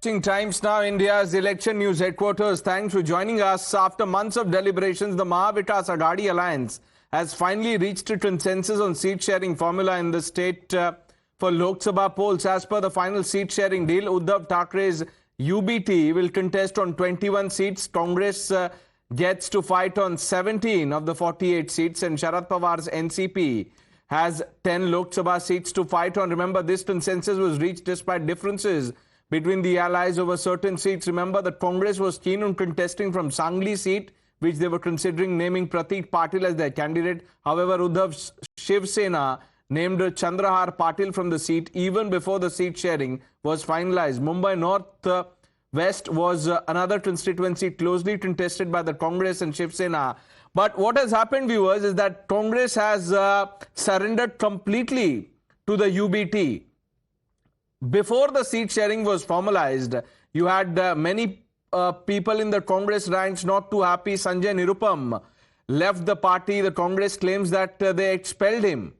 Interesting times now, India's election news headquarters. Thanks for joining us. After months of deliberations, the Mahavikas Aghadi alliance has finally reached a consensus on seat-sharing formula in the state for Lok Sabha polls. As per the final seat-sharing deal, Uddhav Thackeray's UBT will contest on 21 seats. Congress gets to fight on 17 of the 48 seats, and Sharad Pawar's NCP has 10 Lok Sabha seats to fight on. Remember, this consensus was reached despite differences between the allies over certain seats. Remember that Congress was keen on contesting from Sangli seat, which they were considering naming Pratik Patil as their candidate. However, Uddhav's Shiv Sena named Chandrahar Patil from the seat even before the seat sharing was finalized. Mumbai North West was another constituency closely contested by the Congress and Shiv Sena. But what has happened, viewers, is that Congress has surrendered completely to the UBT. Before the seat sharing was formalized, you had many people in the Congress ranks not too happy. Sanjay Nirupam left the party. The Congress claims that they expelled him.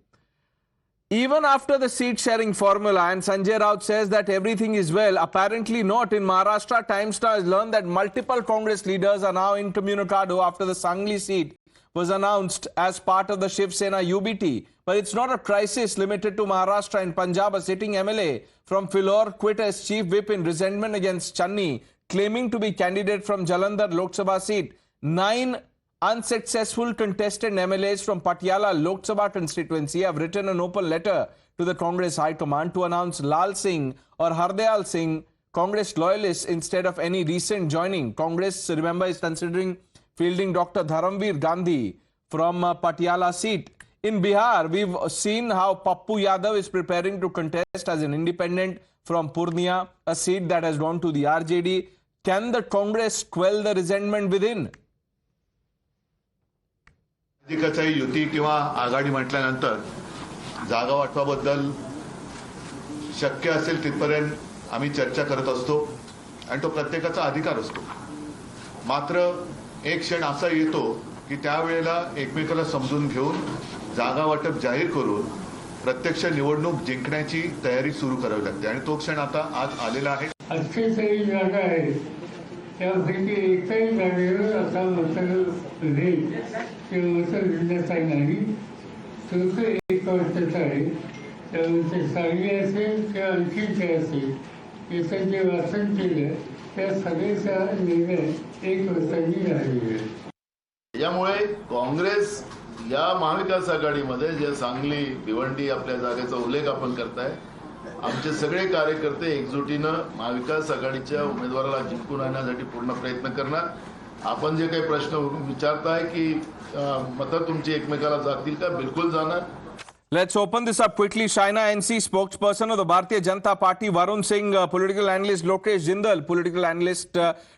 Even after the seat sharing formula, and Sanjay Raut says that everything is well, apparently not. In Maharashtra, Times Now has learned that multiple Congress leaders are now incommunicado after the Sangli seat was announced as part of the Shiv Sena UBT. But it's not a crisis limited to Maharashtra. In Punjab, a sitting MLA from Philor quit as chief whip in resentment against Channi, claiming to be candidate from Jalandhar Lok Sabha seat. 9 unsuccessful contested MLAs from Patiala Lok Sabha constituency have written an open letter to the Congress High Command to announce Lal Singh or Hardayal Singh Congress loyalists instead of any recent joining. Congress, remember, is considering fielding Dr. Dharamveer Gandhi from Patiala seat. In Bihar, we've seen how Pappu Yadav is preparing to contest as an independent from Purnia, a seat that has gone to the RJD. Can the Congress quell the resentment within? अधिकाचाही युती किंवा आघाडी म्हटल्यानंतर जागा वाटपाबद्दल शक्य असेल तिथपर्यंत आम्ही चर्चा करत असतो आणि तो प्रत्येकाचा अधिकार असतो. मात्र एक क्षण असा येतो की त्यावेळेला एकमेकाला समजून घेऊन जागा वाटप जाहीर करून प्रत्यक्ष निवडणूक जिंकण्याची तयारी सुरू करावी लागते आणि तो क्षण आता आज आलेला आहे. 48 जागा आहे त्यापैकी एकही जागेवर असा मसल नाही की मसल जिल्ह्याचा नाही. शुल्क 1 वर्षाचं आहे. त्यामुळे सांगली असेल किंवा आणखी काय असेल याचं जे वाचन केलं त्या सगळ्याचा निर्णय 1 वर्षांनी झालेला आहे. यामुळे काँग्रेस या महाविकास आघाडीमध्ये जे सांगली भिवंडी आपल्या जागेचा उल्लेख आपण करताय, आमचे सगळे कार्यकर्ते एकजुटीनं महाविकास आघाडीच्या उमेदवाराला जिंकून आणण्यासाठी पूर्ण प्रयत्न करणार. आपण जे काही प्रश्न विचारताय की मतं तुमची एकमेकाला जातील का, बिलकुल जाणार. Let's open this up quickly. Shaina NC, spokesperson of the Bharatiya Janata Party, Varun Singh, political analyst, Lokesh Jindal, political analyst,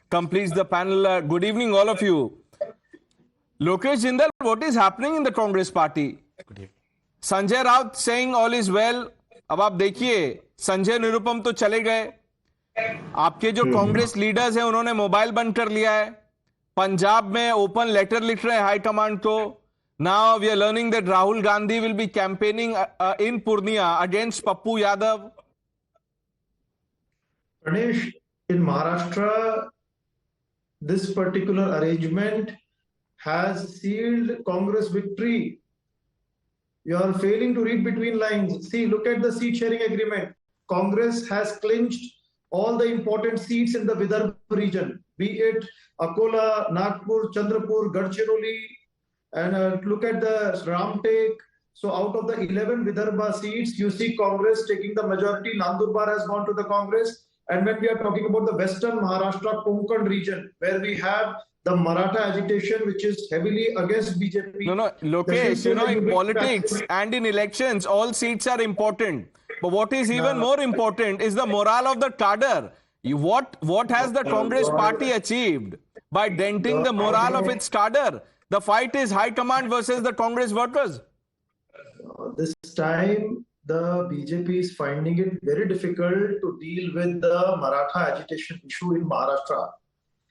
completes the panel. Good evening, all of you. Lokesh Jindal, what is happening in the Congress party? Sanjay Raut saying all is well. अब आप देखिए, संजय निरुपम तो चले गए. आपके जो Congress leaders हैं उन्होंने मोबाइल बंद कर लिया है. पंजाब में ओपन लेटर लिख रहे हैं हाई कमांड को. Now we are learning that Rahul Gandhi will be campaigning in Purnia against Pappu Yadav. Pranesh, in Maharashtra, this particular arrangement has sealed Congress victory. You are failing to read between lines. See, look at the seat sharing agreement. Congress has clinched all the important seats in the Vidarbha region, be it Akola, Nagpur, Chandrapur, Gadchiroli, and look at the Ramtek. So out of the 11 Vidarbha seats, you see Congress taking the majority. Nandurbar has gone to the Congress. And when we are talking about the Western Maharashtra Konkan region, where we have the Maratha agitation, which is heavily against BJP. No, Lokesh, in politics and in elections, all seats are important. But what is even more important is the morale of the cadre. What has the Congress party achieved by denting the morale of its cadre? The fight is high command versus the Congress workers. This time, the BJP is finding it very difficult to deal with the Maratha agitation issue in Maharashtra.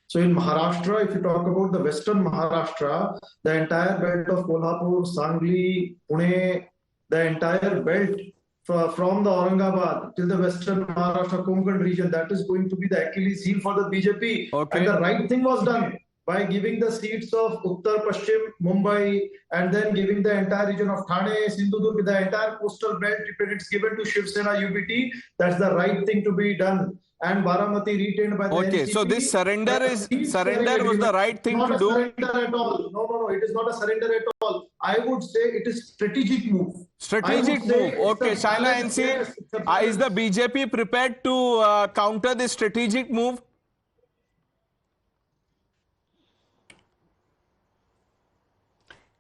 So in Maharashtra, if you talk about the Western Maharashtra, the entire belt of Kolhapur, Sangli, Pune, the entire belt from the Aurangabad till the western Maharashtra Konkan region, that is going to be the Achilles heel for the BJP. Okay. And the right thing was done by giving the seats of Uttar Pashchim, Mumbai, and then giving the entire region of Thane, Sindhudurg, the entire coastal belt, if it's given to Shiv Sena UBT, that's the right thing to be done. And Baramati retained by the Okay, NCP. so this surrender was the right thing to do. Surrender at all. No, it is not a surrender at all. I would say it is strategic move. Strategic move. Okay, Shaila NC, is the BJP prepared to counter this strategic move?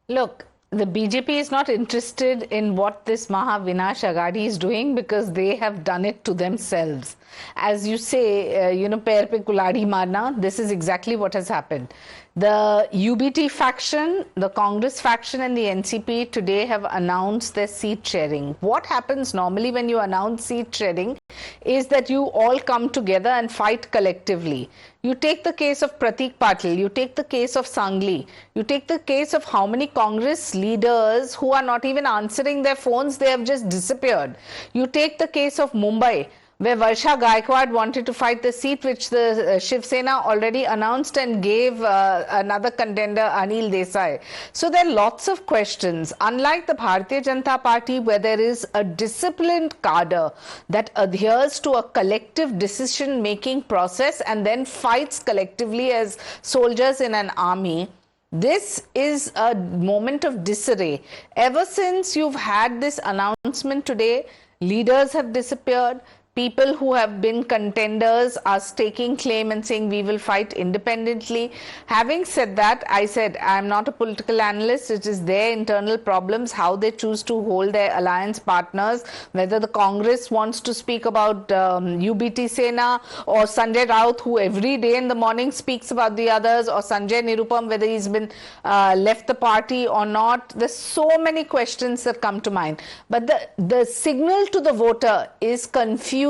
Look, the BJP is not interested in what this Mahavinash Aghadi is doing because they have done it to themselves. As you say, pair pe kuladi marna, this is exactly what has happened. The UBT faction, the Congress faction and the NCP today have announced their seat sharing. What happens normally when you announce seat sharing is that you all come together and fight collectively. You take the case of Pratik Patil, you take the case of Sangli, you take the case of how many Congress leaders who are not even answering their phones, they have just disappeared. You take the case of Mumbai, where Varsha Gaikwad wanted to fight the seat which the Shiv Sena already announced and gave another contender, Anil Desai. So there are lots of questions. Unlike the Bharatiya Janata Party, where there is a disciplined cadre that adheres to a collective decision-making process and then fights collectively as soldiers in an army, this is a moment of disarray. Ever since you've had this announcement today, leaders have disappeared. People who have been contenders are staking claim and saying we will fight independently. Having said that, I said I'm not a political analyst. It is their internal problems, how they choose to hold their alliance partners, whether the Congress wants to speak about UBT Sena or Sanjay Raut, who every day in the morning speaks about the others, or Sanjay Nirupam, whether he's been left the party or not. There's so many questions that come to mind. But the signal to the voter is confusion,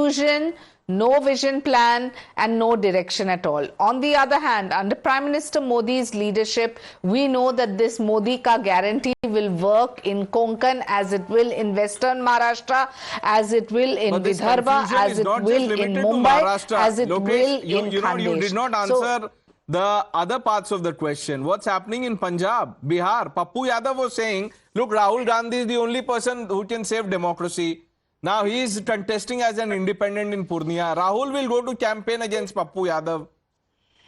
no vision plan and no direction at all. On the other hand, under Prime Minister Modi's leadership, we know that this Modi ka guarantee will work in Konkan as it will in Western Maharashtra, as it will in Vidarbha, as it will in Mumbai, as it will in Khandesh. You did not answer the other parts of the question. What's happening in Punjab, Bihar? Pappu Yadav was saying, look, Rahul Gandhi is the only person who can save democracy. Now he is contesting as an independent in Purnia. Rahul will go to campaign against Pappu Yadav.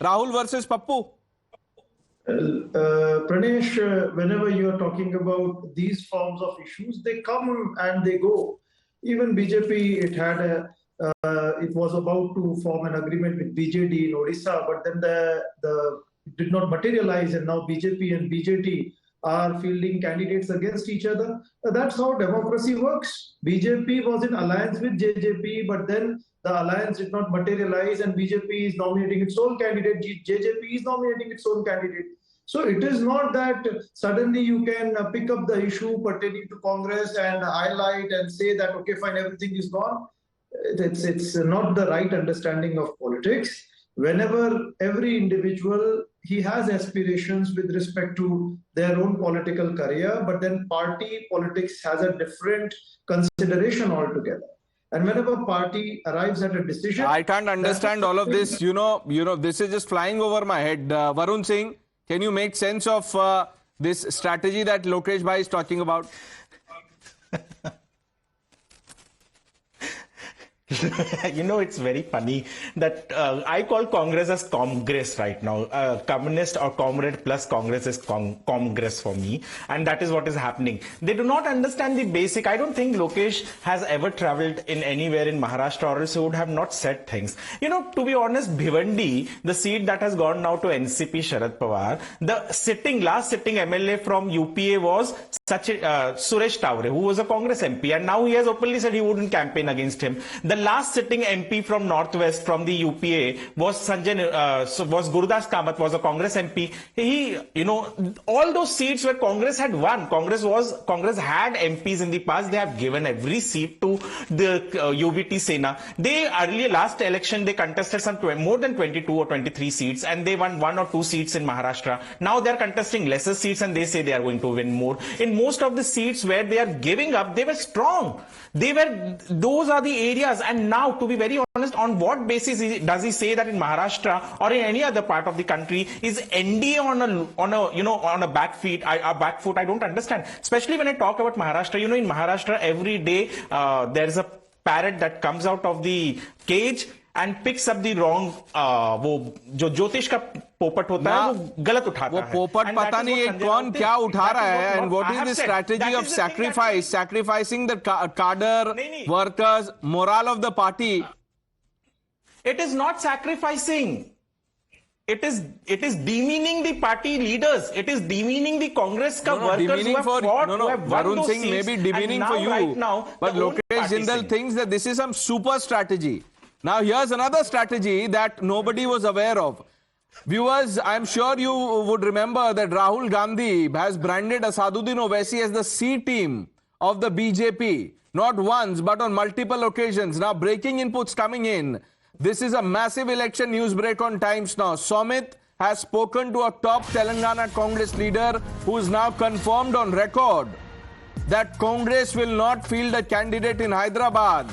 Rahul versus Pappu. Pranesh, whenever you are talking about these forms of issues, they come and they go. Even BJP, it was about to form an agreement with BJD in Odisha, but then it did not materialize, and now BJP and BJT are fielding candidates against each other. That's how democracy works. BJP was in alliance with JJP, but then the alliance did not materialize and BJP is nominating its own candidate, JJP is nominating its own candidate. So it is not that suddenly you can pick up the issue pertaining to Congress and highlight and say that, okay, fine, everything is gone. It's not the right understanding of politics. Whenever every individual, he has aspirations with respect to their own political career, but then party politics has a different consideration altogether. And whenever a party arrives at a decision... I can't understand all of this. You know, this is just flying over my head. Varun Singh, can you make sense of this strategy that Lokesh Bhai is talking about? It's very funny that I call Congress as Congress right now. Communist or Comrade plus Congress is Congress for me. And that is what is happening. They do not understand the basic. I don't think Lokesh has ever traveled in anywhere in Maharashtra, or else he would have not said things. To be honest, Bhiwandi, the seat that has gone now to NCP Sharad Pawar, the last sitting MLA from UPA was Suresh Tavre, who was a Congress MP, and now he has openly said he wouldn't campaign against him. The last sitting MP from Northwest from the UPA was was Gurudas Kamath, was a Congress MP. He, all those seats where Congress had won, Congress had MPs in the past. They have given every seat to the UVT Sena. They earlier last election they contested more than 22 or 23 seats, and they won 1 or 2 seats in Maharashtra. Now they are contesting lesser seats, and they say they are going to win more. In most of the seats where they are giving up, they were strong. Those are the areas. And now, to be very honest, on what basis does he say that in Maharashtra or in any other part of the country is NDA on a back foot? I don't understand. Especially when I talk about Maharashtra. In Maharashtra every day there is a parrot that comes out of the cage and picks up the wrong वो जो ज्योतिष का पोपट होता है वो गलत उठाता है. वो पोपट पता नहीं ये कौन क्या उठा रहा है. And what is the strategy of sacrificing the cadre, workers, morale of the party? It is not sacrificing. It is demeaning the party leaders. It is demeaning the Congress workers who have fought, who have won Varun those Singh seats. may be demeaning for you, right now, but Lokesh Jindal thinks that this is some super strategy. Now here's another strategy that nobody was aware of. Viewers, I'm sure you would remember that Rahul Gandhi has branded Asaduddin Owaisi as the C team of the BJP. Not once, but on multiple occasions. Now breaking inputs coming in. This is a massive election news break on Times Now. Somit has spoken to a top Telangana Congress leader who is now confirmed on record that Congress will not field a candidate in Hyderabad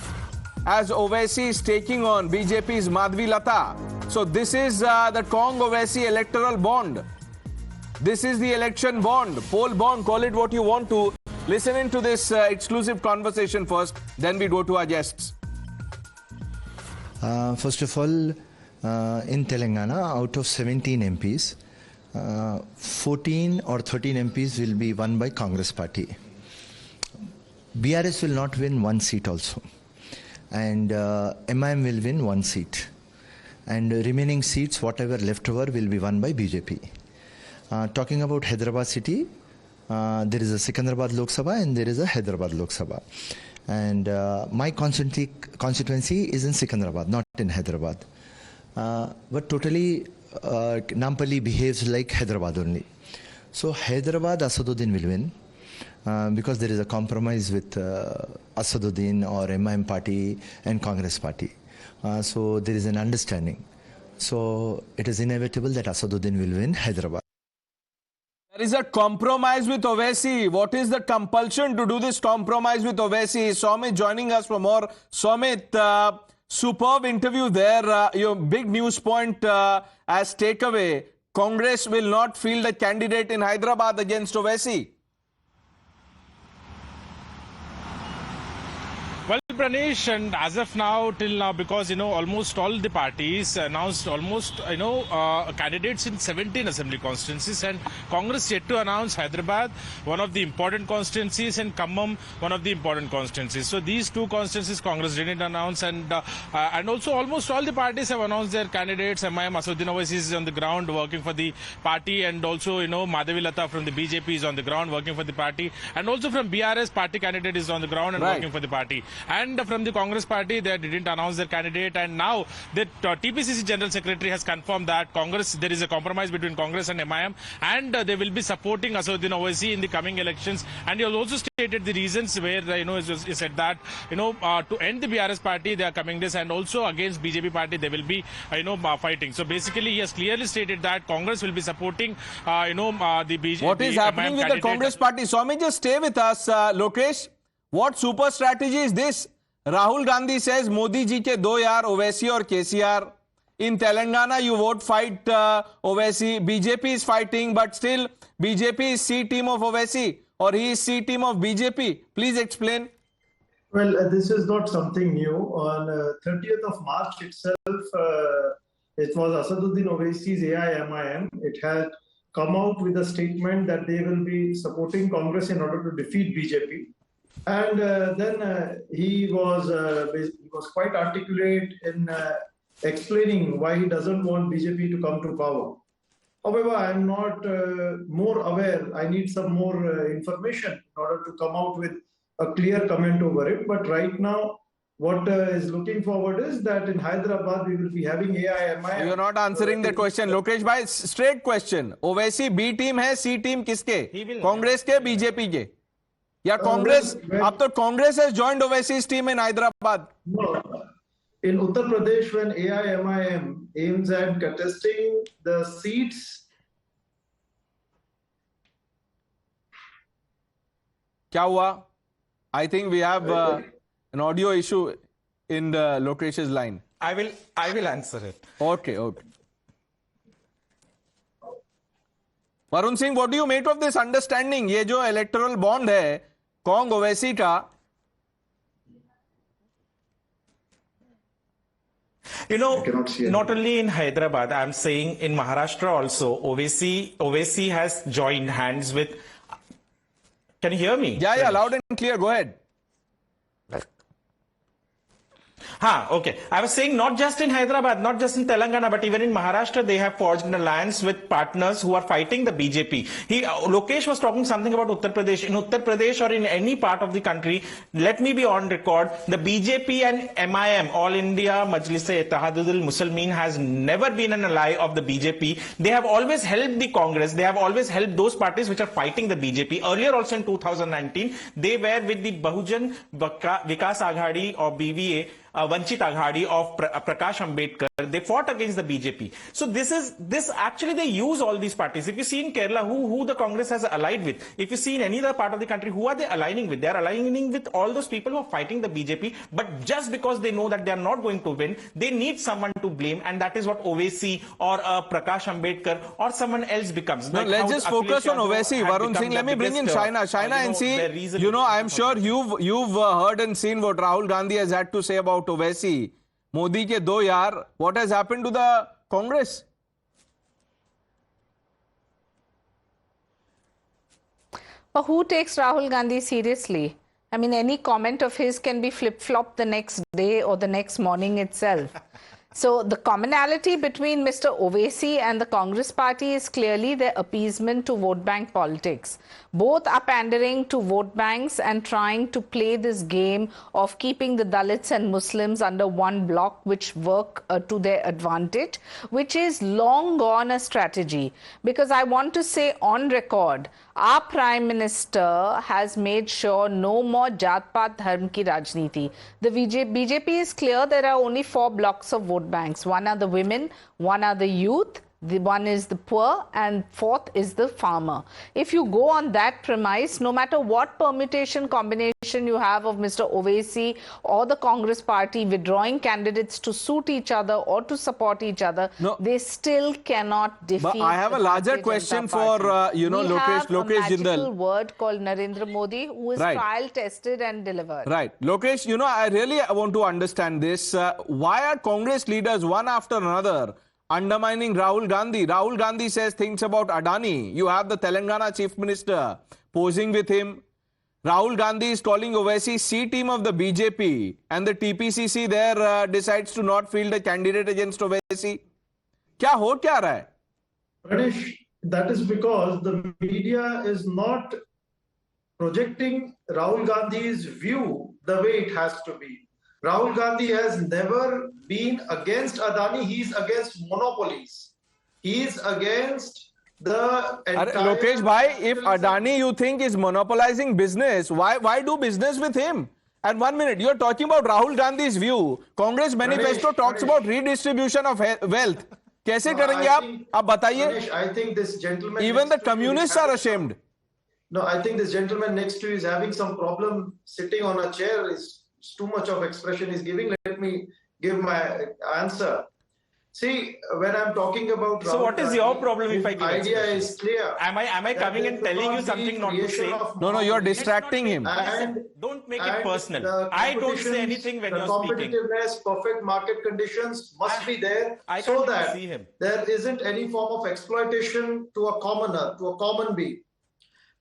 as Owaisi is taking on BJP's Madhvi Lata. So this is the Cong-Owaisi electoral bond. This is the election bond, poll bond, call it what you want to. Listen into this exclusive conversation first, then we go to our guests. First of all, in Telangana, out of 17 MPs, 14 or 13 MPs will be won by Congress party. BRS will not win one seat also. And MIM will win one seat. And remaining seats, whatever left over, will be won by BJP. Talking about Hyderabad city, there is a Secunderabad Lok Sabha and there is a Hyderabad Lok Sabha. And my constituency is in Secunderabad, not in Hyderabad. But totally, Nampally behaves like Hyderabad only. So Hyderabad, Asaduddin will win. Because there is a compromise with Asaduddin or MIM party and Congress party. So there is an understanding. So it is inevitable that Asaduddin will win Hyderabad. There is a compromise with Owaisi. What is the compulsion to do this compromise with Owaisi? Somit joining us for more. Somit, superb interview there. Your big news point as takeaway. Congress will not field a candidate in Hyderabad against Owaisi. Well, Pranesh, and as of now, till now, because, almost all the parties announced almost, candidates in 17 assembly constituencies, and Congress yet to announce Hyderabad, one of the important constituencies, and Khammam, one of the important constituencies. So these two constituencies Congress didn't announce, and also almost all the parties have announced their candidates. MIM Asaduddin Owaisi is on the ground working for the party, and also, Madhavi Lata from the BJP is on the ground working for the party, and also from BRS, party candidate is on the ground and working for the party. And from the Congress party, they didn't announce their candidate, and now the TPCC General Secretary has confirmed that there is a compromise between Congress and MIM, and they will be supporting Asaduddin Owaisi in the coming elections. And he has also stated the reasons where, he said that, to end the BRS party, they are coming this, and also against BJP party, they will be, fighting. So basically, he has clearly stated that Congress will be supporting, the BJP. What is happening with the Congress party? Swami, just stay with us, Lokesh. What super strategy is this? Rahul Gandhi says Modi ji ke do yaar, Owaisi or KCR. In Telangana, you vote fight Owaisi. BJP is fighting, but still BJP is C team of Owaisi or he is C team of BJP. Please explain. Well, this is not something new. On 30th of March itself, it was Asaduddin Owaisi's AIMIM. It had come out with a statement that they will be supporting Congress in order to defeat BJP. And then he was quite articulate in explaining why he doesn't want BJP to come to power. However, I am not more aware. I need some more information in order to come out with a clear comment over it. But right now, what is looking forward is that in Hyderabad we will be having AIMI. You're not answering the question. Lokesh bhai, straight question. Owaisi B team है, C team किसके? कांग्रेस के, BJP के? या कांग्रेस? अब तो Congress has joined Owaisi's team in Hyderabad. No. In Uttar Pradesh, when AIMIM aims at contesting the seats, क्या हुआ? I think we have an audio issue in Lokesh's line. I will answer it. Okay. Varun Singh, what do you make of this understanding? ये जो electoral bond है, Kong Owaisi का, you know, not only in Hyderabad, I'm saying in Maharashtra also, Owaisi has joined hands with. Can you hear me? Yeah, loud and clear. Go ahead. Okay. I was saying not just in Hyderabad, not just in Telangana, but even in Maharashtra, they have forged an alliance with partners who are fighting the BJP. Lokesh was talking something about Uttar Pradesh. In Uttar Pradesh or in any part of the country, let me be on record, the BJP and MIM, All India Majlis-e-Ittehadul Muslimin, has never been an ally of the BJP. They have always helped the Congress. They have always helped those parties which are fighting the BJP. Earlier also in 2019, they were with the Bahujan Vikas Aghadi or BVA, Vanchit Aghadi of Prakash Ambedkar. They fought against the BJP. So this actually they use all these parties. If you see in Kerala who the Congress has allied with, if you see in any other part of the country, who are they aligning with? They are aligning with all those people who are fighting the BJP. But just because they know that they are not going to win, they need someone to blame, and that is what Owaisi or Prakash Ambedkar or someone else becomes. No, let's just focus on Owaisi. Varun Singh, let me bring in Shaina. Shaina, and see, you know, I'm sure you've heard and seen what Rahul Gandhi has had to say about Owaisi. Modi ke do yaar, what has happened to the Congress? But who takes Rahul Gandhi seriously? I mean, any comment of his can be flip-flopped the next day or the next morning itself. So the commonality between Mr. Owaisi and the Congress party is clearly their appeasement to vote bank politics. Both are pandering to vote banks and trying to play this game of keeping the Dalits and Muslims under one block, which work to their advantage, which is long gone a strategy. Because I want to say on record, our Prime Minister has made sure no more Jat-Pat Dharm ki Rajniti. The BJP is clear there are only 4 blocks of vote banks. One are the women, one are the youth, one is the poor, and 4th is the farmer. If you go on that premise, no matter what permutation combination you have of Mr. Owaisi or the Congress party withdrawing candidates to suit each other or to support each other, they still cannot defeat. But I have a larger question for Lokesh Jindal. We have a magical word called Narendra Modi, who is trial tested and delivered. Right. Lokesh, I really want to understand this. Why are Congress leaders one after another undermining Rahul Gandhi? Rahul Gandhi says things about Adani. You have the Telangana Chief Minister posing with him. Rahul Gandhi is calling Owaisi C team of the BJP, and the TPCC there decides to not field a candidate against Owaisi. Kya raha hai? Pranesh, that is because the media is not projecting Rahul Gandhi's view the way it has to be. Rahul Gandhi has never been against Adani. He's against monopolies. He's against the entire... Lokesh bhai, if Adani you think is monopolizing business, why do business with him? And 1 minute, you're talking about Rahul Gandhi's view. Congress manifesto talks about redistribution of wealth. कैसे करेंगे आप बताइए? I think this gentleman... Even the communists are ashamed. No, I think this gentleman next to you is having some problem sitting on a chair. Is too much of expression is giving. Let me give my answer. See, when I'm talking about... So what is your problem if I give idea is clear. Am I coming and telling you something not to say? No, you're distracting him. Don't make it personal. I don't say anything when you're speaking. Competitiveness, perfect market conditions must be there so that there isn't any form of exploitation to a commoner, to a common being.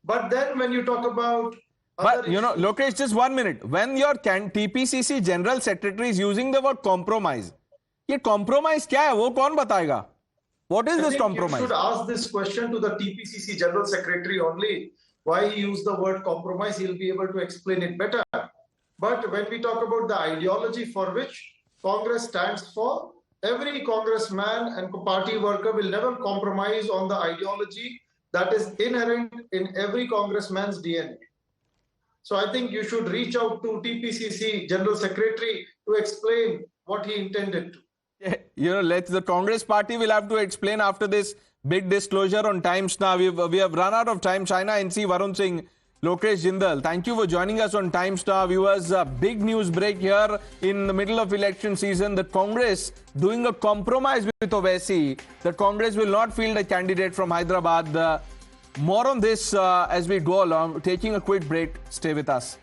But then when you talk about... But Lokesh, just 1 minute. When your TPCC General Secretary is using the word compromise, ये compromise क्या है? वो कौन बताएगा? What is this compromise? You should ask this question to the TPCC General Secretary only. Why he used the word compromise? He'll be able to explain it better. But when we talk about the ideology for which Congress stands for, every congressman and party worker will never compromise on the ideology that is inherent in every congressman's DNA. So I think you should reach out to TPCC General Secretary to explain what he intended to. Yeah, the Congress party will have to explain after this big disclosure on Times Now. We have run out of time. China NC, Varun Singh, Lokesh Jindal, thank you for joining us on Times Now. Viewers, a big news break here in the middle of election season. The Congress doing a compromise with Owaisi. The Congress will not field a candidate from Hyderabad. More on this as we go along. Taking a quick break. Stay with us.